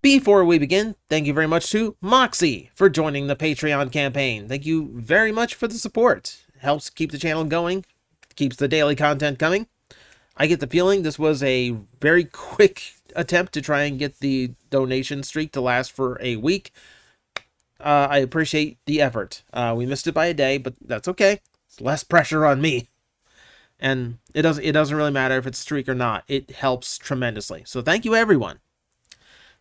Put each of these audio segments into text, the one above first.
Before we begin, thank you very much to Moxie for joining the Patreon campaign. Thank you very much for the support. It helps keep the channel going, keeps the daily content coming. I get the feeling this was a very quick attempt to try and get the donation streak to last for a week. I appreciate the effort. We missed it by a day, but that's okay. It's less pressure on me. And it doesn't really matter if it's a streak or not. It helps tremendously. So thank you, everyone.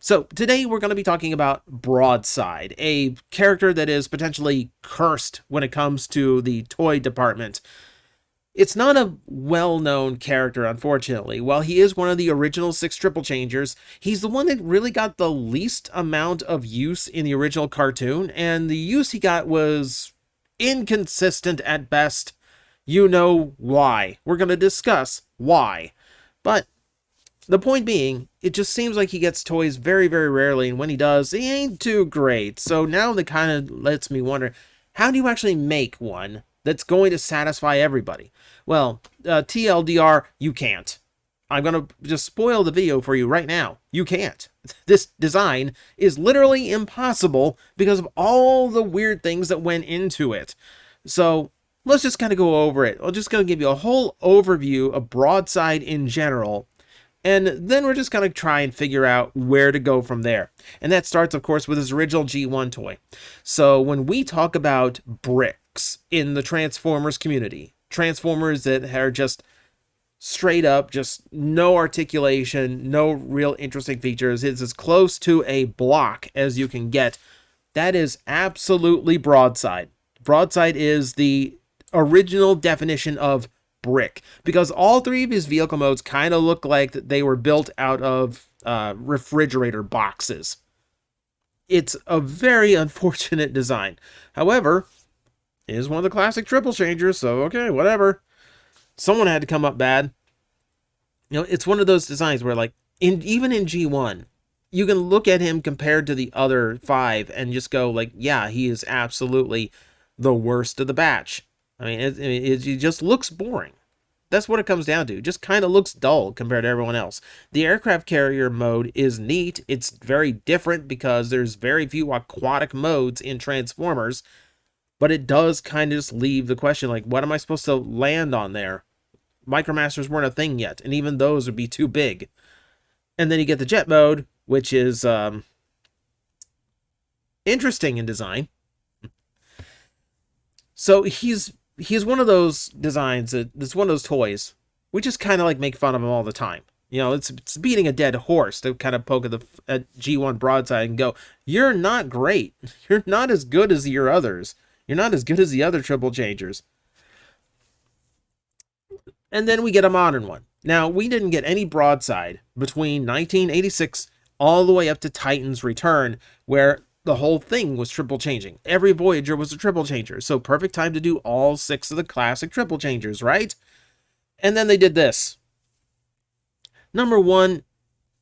So today we're going to be talking about Broadside, a character that is potentially cursed when it comes to the toy department. It's not a well-known character, unfortunately. While he is one of the original 6 Triple Changers, he's the one that really got the least amount of use in the original cartoon, and the use he got was inconsistent at best. You know why. We're going to discuss why. But the point being, it just seems like he gets toys very, very rarely, and when he does, he ain't too great. So now that kind of lets me wonder, how do you actually make one that's going to satisfy everybody? Well, TLDR, you can't. I'm going to just spoil the video for you right now. You can't. This design is literally impossible because of all the weird things that went into it. So let's just kind of go over it. I'm just going to give you a whole overview of Broadside in general, and then we're just going to try and figure out where to go from there. And that starts, of course, with his original G1 toy. So when we talk about bricks in the Transformers community, Transformers that are just straight up, just no articulation, no real interesting features, it's as close to a block as you can get, that is absolutely Broadside. Broadside is the original definition of brick, because all 3 of his vehicle modes kind of look like they were built out of refrigerator boxes. It's a very unfortunate design. However, it is one of the classic Triple Changers, so okay, whatever. Someone had to come up bad. You know, it's one of those designs where, like, even in G1, you can look at him compared to the other 5 and just go, like, yeah, he is absolutely the worst of the batch. I mean, it just looks boring. That's what it comes down to. It just kind of looks dull compared to everyone else. The aircraft carrier mode is neat. It's very different because there's very few aquatic modes in Transformers, but it does kind of just leave the question, like, what am I supposed to land on there? Micromasters weren't a thing yet, and even those would be too big. And then you get the jet mode, which is interesting in design. So he's one of those designs that's one of those toys we just kind of like make fun of him all the time. You know, it's beating a dead horse to kind of poke at G1 Broadside and go, you're not great. You're not as good as your others. You're not as good as the other Triple Changers. And then we get a modern one. Now, we didn't get any Broadside between 1986 all the way up to Titan's Return, where the whole thing was triple changing. Every Voyager was a triple changer, so perfect time to do all 6 of the classic triple changers, right? And then they did this. Number 1,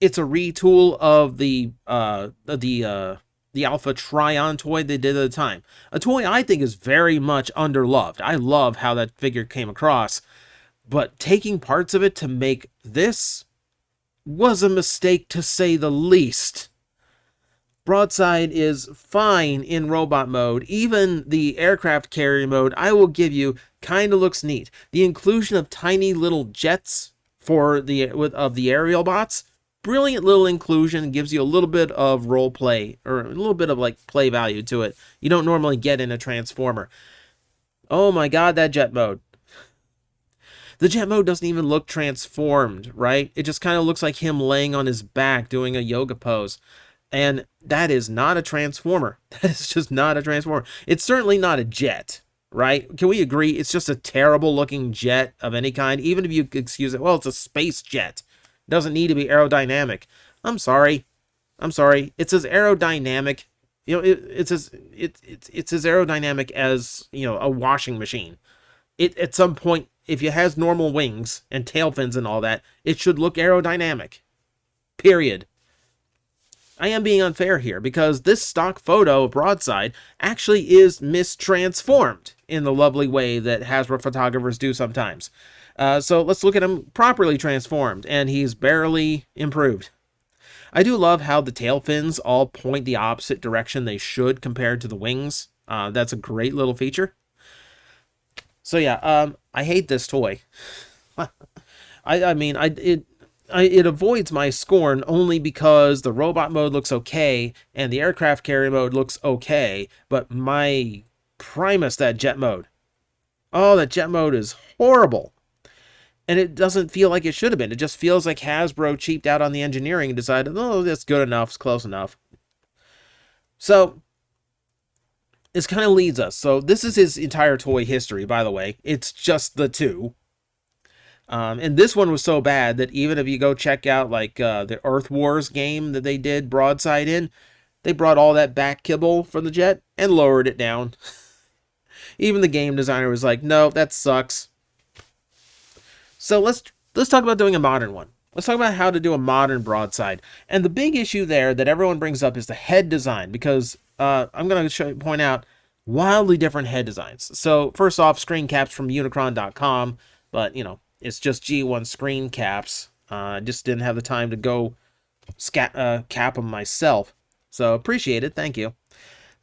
it's a retool of the Alpha Trion toy they did at the time. A toy I think is very much underloved. I love how that figure came across, but taking parts of it to make this was a mistake, to say the least. Broadside is fine in robot mode. Even the aircraft carrier mode, I will give you, kind of looks neat. The inclusion of tiny little jets for of the aerial bots, brilliant little inclusion, gives you a little bit of role play, or a little bit of like play value to it you don't normally get in a Transformer. Oh my god, that jet mode. The jet mode doesn't even look transformed, right? It just kind of looks like him laying on his back doing a yoga pose. And that is not a Transformer. That is just not a Transformer. It's certainly not a jet, right? Can we agree? It's just a terrible looking jet of any kind. Even if you excuse it, well, it's a space jet. It doesn't need to be aerodynamic. I'm sorry. It's as aerodynamic. You know, it's as aerodynamic as, you know, a washing machine. It at some point, if it has normal wings and tail fins and all that, it should look aerodynamic. Period. I am being unfair here because this stock photo of Broadside actually is mistransformed in the lovely way that Hasbro photographers do sometimes. So let's look at him properly transformed, and he's barely improved. I do love how the tail fins all point the opposite direction they should compared to the wings. That's a great little feature. So yeah, I hate this toy. I mean, it avoids my scorn only because the robot mode looks okay and the aircraft carrier mode looks okay, but my Primus, that jet mode. Oh, that jet mode is horrible. And it doesn't feel like it should have been. It just feels like Hasbro cheaped out on the engineering and decided, oh, that's good enough, it's close enough. So, this kind of leads us. So, this is his entire toy history, by the way. It's just the two. And this one was so bad that even if you go check out, like, the Earth Wars game that they did Broadside in, they brought all that back kibble from the jet and lowered it down. Even the game designer was like, no, that sucks. So let's talk about doing a modern one. Let's talk about how to do a modern Broadside. And the big issue there that everyone brings up is the head design, because I'm going to point out wildly different head designs. So first off, screen caps from Unicron.com, but, you know, it's just G1 screen caps. I just didn't have the time to go cap them myself. So appreciate it. Thank you.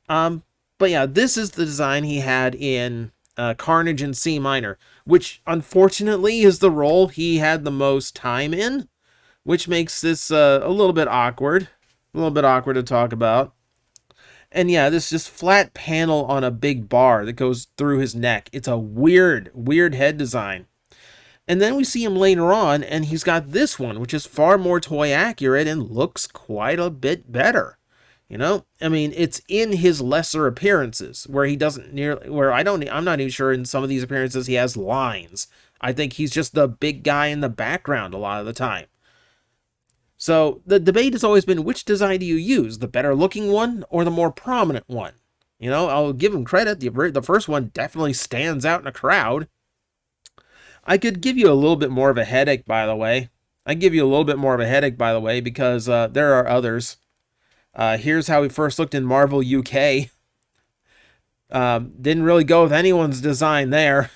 But yeah, this is the design he had in Carnage in C minor, which unfortunately is the role he had the most time in, which makes this a little bit awkward. A little bit awkward to talk about. And yeah, this just flat panel on a big bar that goes through his neck. It's a weird head design. And then we see him later on, and he's got this one, which is far more toy accurate and looks quite a bit better. You know, I mean, it's in his lesser appearances where he doesn't nearly, I'm not even sure in some of these appearances he has lines. I think he's just the big guy in the background a lot of the time. So the debate has always been, which design do you use? The better looking one or the more prominent one? You know, I'll give him credit. The first one definitely stands out in a crowd. I could give you a little bit more of a headache, by the way. Because there are others. Here's how he first looked in Marvel UK. Didn't really go with anyone's design there.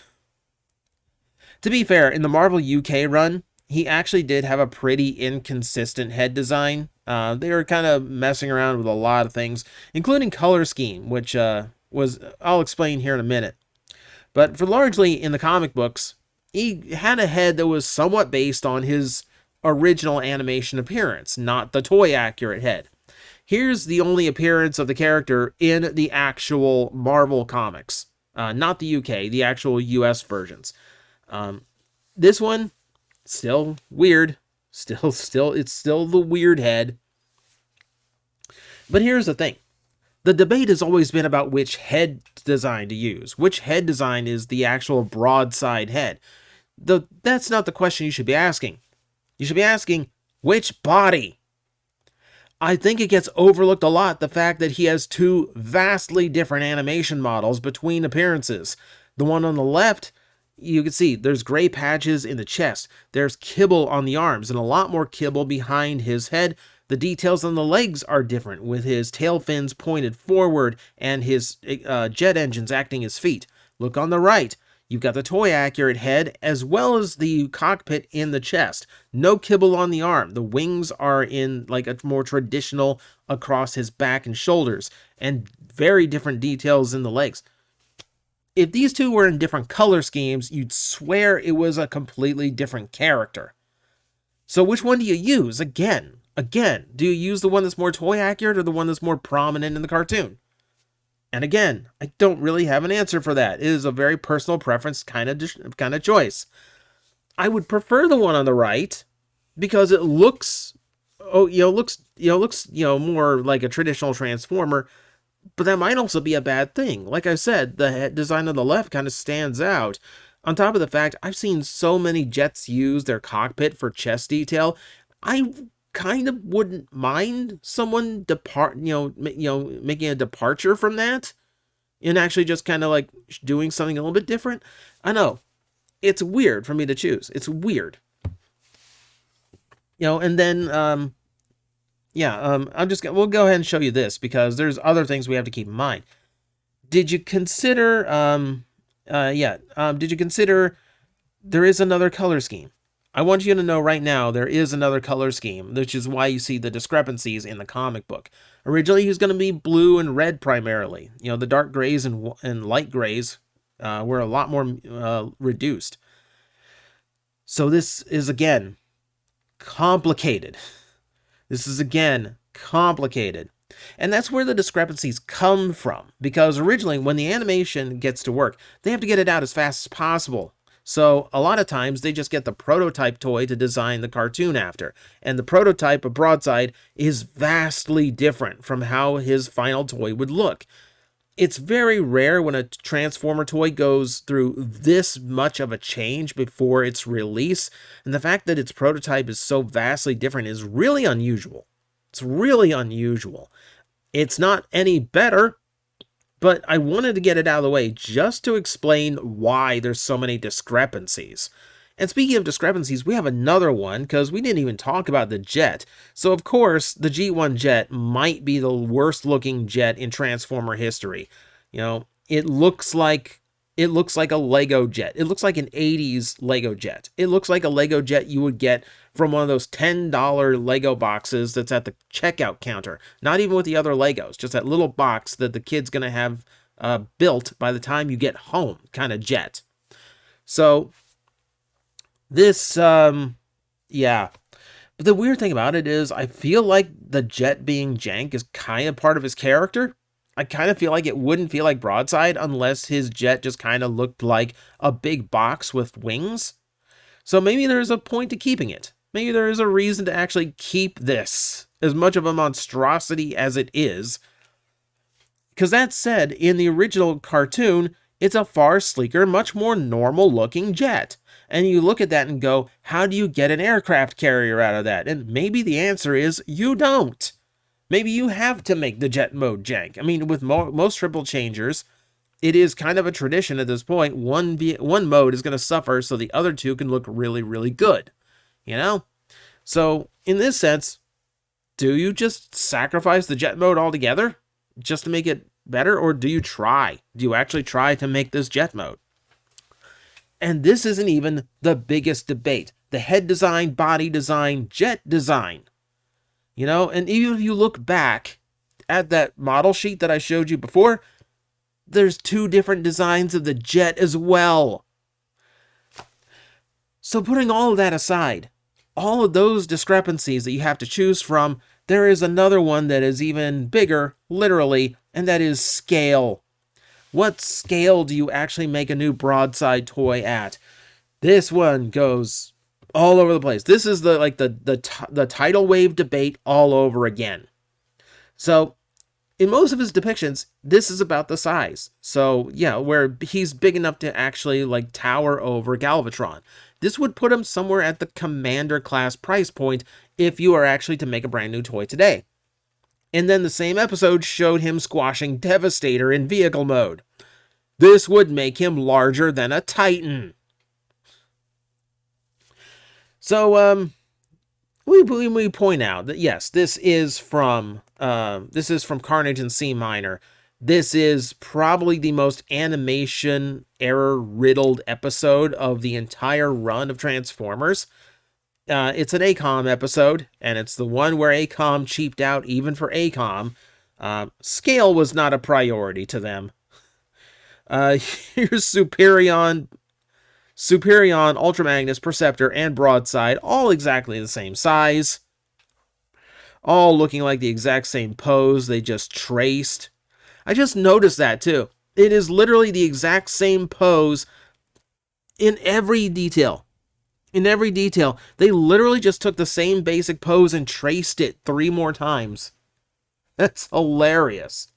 To be fair, in the Marvel UK run, he actually did have a pretty inconsistent head design. They were kind of messing around with a lot of things, including color scheme, which I'll explain here in a minute. But for largely in the comic books, he had a head that was somewhat based on his original animation appearance, not the toy accurate head. Here's the only appearance of the character in the actual Marvel comics, not the UK, the actual US versions. This one, still weird. It's still the weird head. But here's the thing. The debate has always been about which head design to use. Which head design is the actual Broadside head? That's not the question you should be asking. You should be asking, which body? I think it gets overlooked a lot, the fact that he has two vastly different animation models between appearances. The one on the left, you can see there's gray patches in the chest. There's kibble on the arms and a lot more kibble behind his head. The details on the legs are different, with his tail fins pointed forward and his jet engines acting as feet. Look on the right. You've got the toy-accurate head as well as the cockpit in the chest. No kibble on the arm. The wings are in like a more traditional across his back and shoulders, and very different details in the legs. If these two were in different color schemes, you'd swear it was a completely different character. So which one do you use? Again, do you use the one that's more toy-accurate or the one that's more prominent in the cartoon? And again, I don't really have an answer for that. It is a very personal preference kind of choice. I would prefer the one on the right because it looks more like a traditional Transformer, but that might also be a bad thing. Like I said, the head design on the left kind of stands out. On top of the fact, I've seen so many jets use their cockpit for chest detail. I kind of wouldn't mind someone making a departure from that and actually just kind of like doing something a little bit different. I know it's weird for me to choose. It's weird, and then we'll go ahead and show you this because there's other things we have to keep in mind. Did you consider there is another color scheme? I want you to know right now there is another color scheme, which is why you see the discrepancies in the comic book. Originally, he was going to be blue and red primarily. You know, the dark grays and light grays were a lot more reduced. So this is, again, complicated. This is, again, complicated. And that's where the discrepancies come from. Because originally, when the animation gets to work, they have to get it out as fast as possible. So a lot of times, they just get the prototype toy to design the cartoon after. And the prototype of Broadside is vastly different from how his final toy would look. It's very rare when a Transformer toy goes through this much of a change before its release, and the fact that its prototype is so vastly different is really unusual. It's really unusual. It's not any better, but I wanted to get it out of the way just to explain why there's so many discrepancies. And speaking of discrepancies, we have another one, because we didn't even talk about the jet. So, of course, the G1 jet might be the worst-looking jet in Transformer history. You know, it looks like a Lego jet. It looks like an 80s Lego jet. It looks like a Lego jet you would get from one of those $10 Lego boxes that's at the checkout counter. Not even with the other Legos, just that little box that the kid's going to have built by the time you get home kind of jet. So this, yeah. But the weird thing about it is I feel like the jet being jank is kind of part of his character. I kind of feel like it wouldn't feel like Broadside unless his jet just kind of looked like a big box with wings. So maybe there's a point to keeping it. Maybe there is a reason to actually keep this, as much of a monstrosity as it is. Because that said, in the original cartoon, it's a far sleeker, much more normal looking jet. And you look at that and go, how do you get an aircraft carrier out of that? And maybe the answer is you don't. Maybe you have to make the jet mode jank. I mean, with most triple changers, it is kind of a tradition at this point. One mode is going to suffer so the other two can look really, really good. You know? So, in this sense, do you just sacrifice the jet mode altogether just to make it better? Or do you try? Do you actually try to make this jet mode? And this isn't even the biggest debate. The head design, body design, jet design. You know, and even if you look back at that model sheet that I showed you before, there's two different designs of the jet as well. So putting all of that aside, all of those discrepancies that you have to choose from, there is another one that is even bigger, literally, and that is scale. What scale do you actually make a new Broadside toy at? This one goes all over the place. This is the tidal wave debate all over again. So, in most of his depictions, this is about the size. So, yeah, where he's big enough to actually, like, tower over Galvatron. This would put him somewhere at the Commander class price point if you are actually to make a brand new toy today. And then the same episode showed him squashing Devastator in vehicle mode. This would make him larger than a Titan. So, we point out that yes, this is from Carnage in C minor. This is probably the most animation error riddled episode of the entire run of Transformers. It's an ACOM episode, and it's the one where ACOM cheaped out even for ACOM. Scale was not a priority to them. Here's Superion, Ultra Magnus, Perceptor, and Broadside, all exactly the same size. All looking like the exact same pose they just traced. I just noticed that too. It is literally the exact same pose in every detail. In every detail. They literally just took the same basic pose and traced it 3 more times. That's hilarious.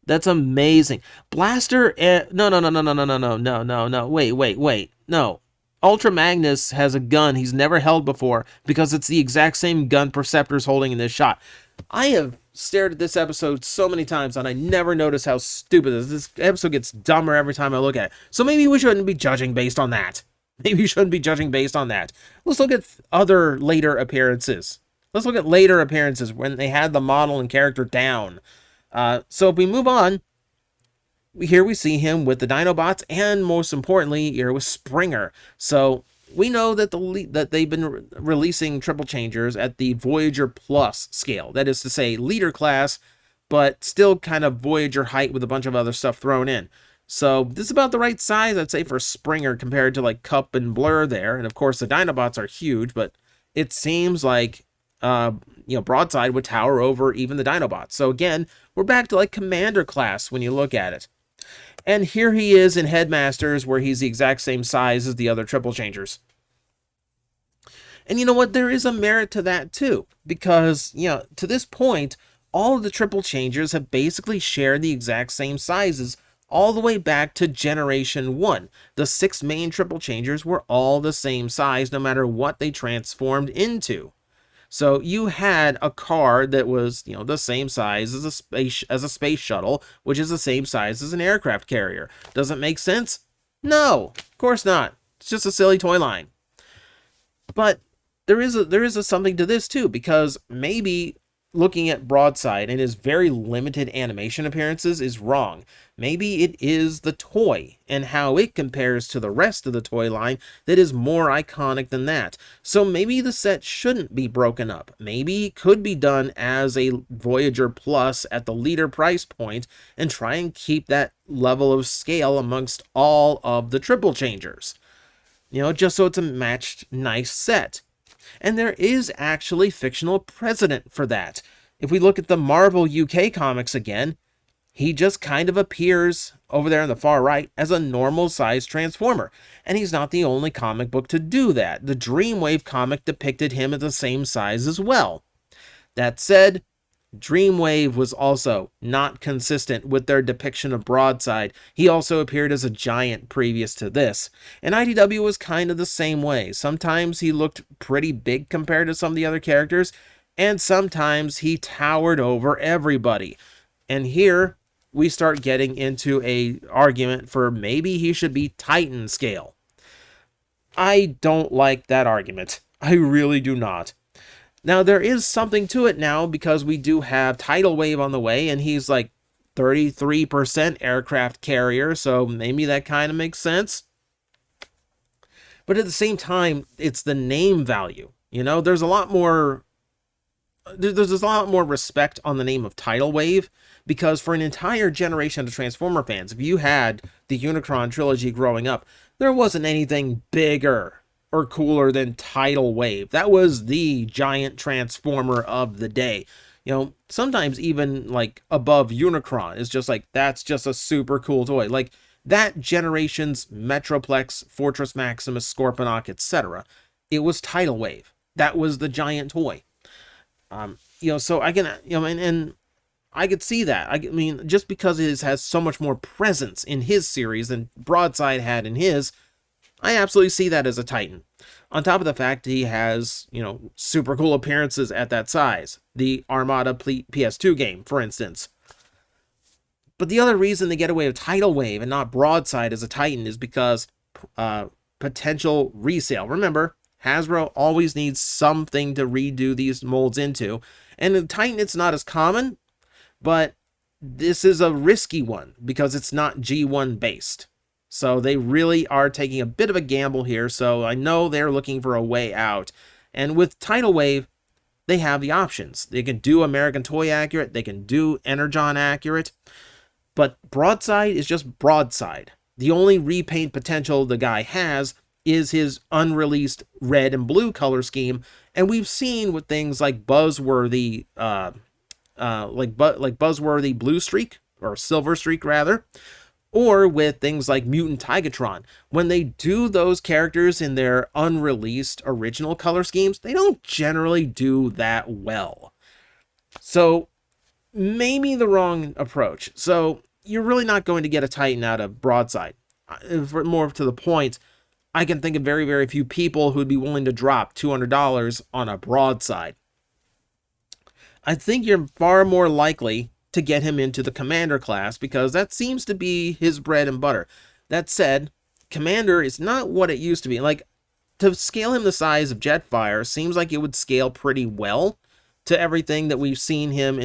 That's amazing. Blaster, no. Wait. No. Ultra Magnus has a gun he's never held before because it's the exact same gun Perceptor's holding in this shot. I have stared at this episode so many times and I never notice how stupid this is. This episode gets dumber every time I look at it. So maybe we shouldn't be judging based on that. Let's look at other later appearances. Let's look at later appearances when they had the model and character down. So if we move on, here we see him with the Dinobots, and most importantly, here with Springer. So we know that that they've been releasing triple changers at the Voyager Plus scale. That is to say, leader class, but still kind of Voyager height with a bunch of other stuff thrown in. So this is about the right size, I'd say, for Springer compared to like Cup and Blur there. And of course, the Dinobots are huge, but it seems like Broadside would tower over even the Dinobots. So again, we're back to like Commander class when you look at it. And here he is in Headmasters, where he's the exact same size as the other triple changers. And you know what? There is a merit to that too, because, to this point, all of the triple changers have basically shared the exact same sizes all the way back to Generation 1. The 6 main triple changers were all the same size no matter what they transformed into. So you had a car that was, the same size as a space shuttle, which is the same size as an aircraft carrier. Does it make sense? No, of course not. It's just a silly toy line. But there is something to this too, because maybe looking at Broadside and his very limited animation appearances is wrong. Maybe it is the toy and how it compares to the rest of the toy line that is more iconic than that. So maybe the set shouldn't be broken up. Maybe it could be done as a Voyager Plus at the leader price point and try and keep that level of scale amongst all of the triple changers. Just so it's a matched, nice set. And there is actually fictional precedent for that. If we look at the Marvel UK comics again, he just kind of appears over there on the far right as a normal-sized Transformer. And he's not the only comic book to do that. The Dreamwave comic depicted him at the same size as well. That said, Dreamwave was also not consistent with their depiction of Broadside. He also appeared as a giant previous to this. And IDW was kind of the same way. Sometimes he looked pretty big compared to some of the other characters, and sometimes he towered over everybody. And here we start getting into an argument for maybe he should be Titan scale. I don't like that argument. I really do not. Now, there is something to it now because we do have Tidal Wave on the way, and he's like 33% aircraft carrier, so maybe that kind of makes sense. But at the same time, it's the name value. There's a lot more respect on the name of Tidal Wave, because for an entire generation of Transformer fans, if you had the Unicron trilogy growing up, there wasn't anything bigger or cooler than Tidal Wave. That was the giant Transformer of the day. Sometimes even like above Unicron is just like, that's just a super cool toy. Like that generation's Metroplex, Fortress Maximus, Scorponok, etc. It was Tidal Wave. That was the giant toy. So I can, and I could see that. I mean, just because it has so much more presence in his series than Broadside had in his, I absolutely see that as a Titan. On top of the fact he has, super cool appearances at that size. The Armada PS2 game, for instance. But the other reason they get away with Tidal Wave and not Broadside as a Titan is because potential resale. Remember, Hasbro always needs something to redo these molds into. And in Titan, it's not as common, but this is a risky one because it's not G1 based. So they really are taking a bit of a gamble here. So I know they're looking for a way out. And with Tidal Wave, they have the options. They can do American Toy accurate. They can do Energon accurate. But Broadside is just Broadside. The only repaint potential the guy has is his unreleased red and blue color scheme. And we've seen with things like Buzzworthy, Buzzworthy Blue Streak, or Silver Streak rather, or with things like Mutant Tigatron. When they do those characters in their unreleased original color schemes, they don't generally do that well. So maybe the wrong approach. So you're really not going to get a Titan out of Broadside. More to the point, I can think of very, very few people who'd be willing to drop $200 on a Broadside. I think you're far more likely to get him into the Commander class because that seems to be his bread and butter. That said, Commander is not what it used to be. Like, to scale him the size of Jetfire seems like it would scale pretty well to everything that we've seen him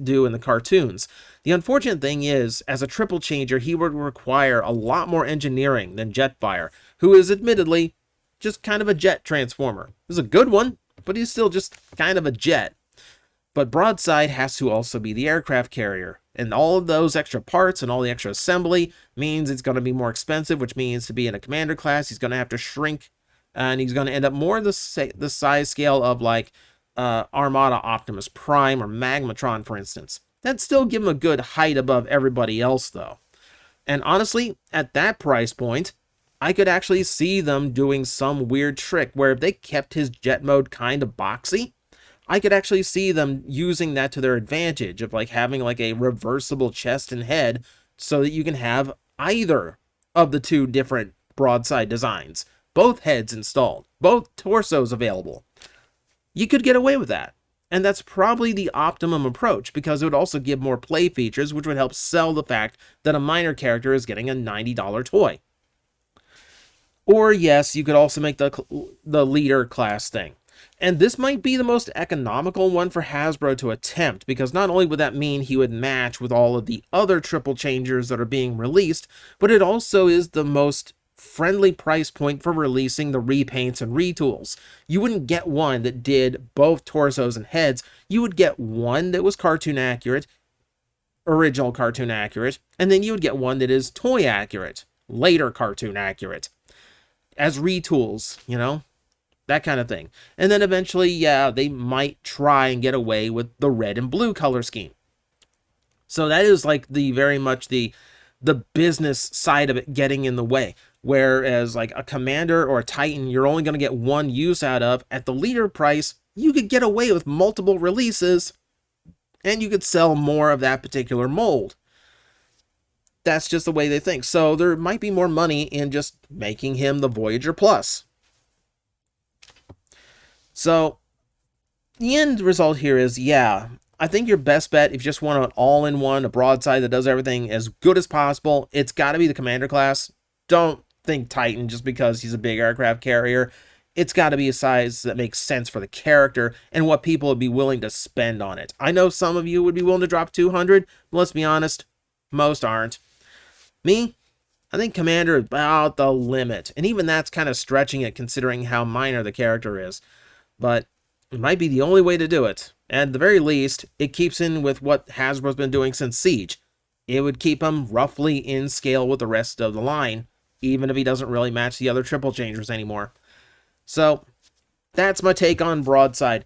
do in the cartoons. The unfortunate thing is, as a triple changer, he would require a lot more engineering than Jetfire, who is admittedly just kind of a jet transformer. He's a good one, but he's still just kind of a jet. But Broadside has to also be the aircraft carrier. And all of those extra parts and all the extra assembly means it's going to be more expensive, which means to be in a commander class, he's going to have to shrink. And he's going to end up more the size scale of like Armada Optimus Prime or Magmatron, for instance. That'd still give him a good height above everybody else, though. And honestly, at that price point, I could actually see them doing some weird trick where if they kept his jet mode kind of boxy, I could actually see them using that to their advantage of like having like a reversible chest and head so that you can have either of the two different Broadside designs, both heads installed, both torsos available. You could get away with that. And that's probably the optimum approach because it would also give more play features, which would help sell the fact that a minor character is getting a $90 toy. Or yes, you could also make the leader class thing. And this might be the most economical one for Hasbro to attempt, because not only would that mean he would match with all of the other triple changers that are being released, but it also is the most friendly price point for releasing the repaints and retools. You wouldn't get one that did both torsos and heads. You would get one that was cartoon accurate, original cartoon accurate, and then you would get one that is toy accurate, later cartoon accurate, as retools, you know? That kind of thing. And then eventually, yeah, they might try and get away with the red and blue color scheme. So that is like the very much the business side of it getting in the way. Whereas like a Commander or a Titan, you're only going to get one use out of. At the leader price, you could get away with multiple releases and you could sell more of that particular mold. That's just the way they think. So there might be more money in just making him the Voyager Plus. So, the end result here is, yeah, I think your best bet, if you just want an all-in-one, a Broadside that does everything as good as possible, it's got to be the Commander class. Don't think Titan just because he's a big aircraft carrier. It's got to be a size that makes sense for the character and what people would be willing to spend on it. I know some of you would be willing to drop 200, but let's be honest, most aren't. Me? I think Commander is about the limit, and even that's kind of stretching it considering how minor the character is. But it might be the only way to do it. At the very least, it keeps in with what Hasbro's been doing since Siege. It would keep him roughly in scale with the rest of the line, even if he doesn't really match the other triple changers anymore. So, that's my take on Broadside.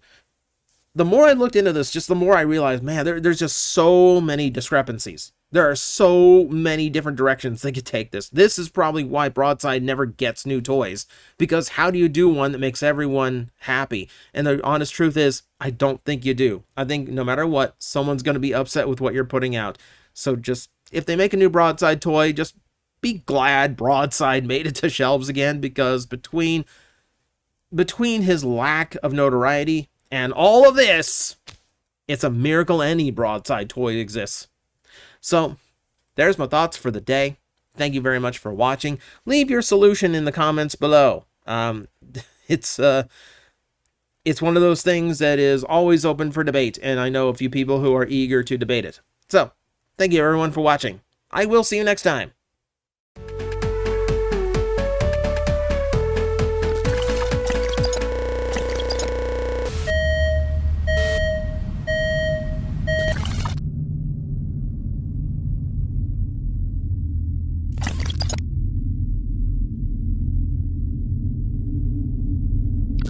The more I looked into this, just the more I realized, man, there's just so many discrepancies. There are so many different directions they could take this. This is probably why Broadside never gets new toys. Because how do you do one that makes everyone happy? And the honest truth is, I don't think you do. I think no matter what, someone's going to be upset with what you're putting out. So just, if they make a new Broadside toy, just be glad Broadside made it to shelves again. Because between his lack of notoriety and all of this, it's a miracle any Broadside toy exists. So, there's my thoughts for the day. Thank you very much for watching. Leave your solution in the comments below. It's one of those things that is always open for debate, and I know a few people who are eager to debate it. So, thank you everyone for watching. I will see you next time.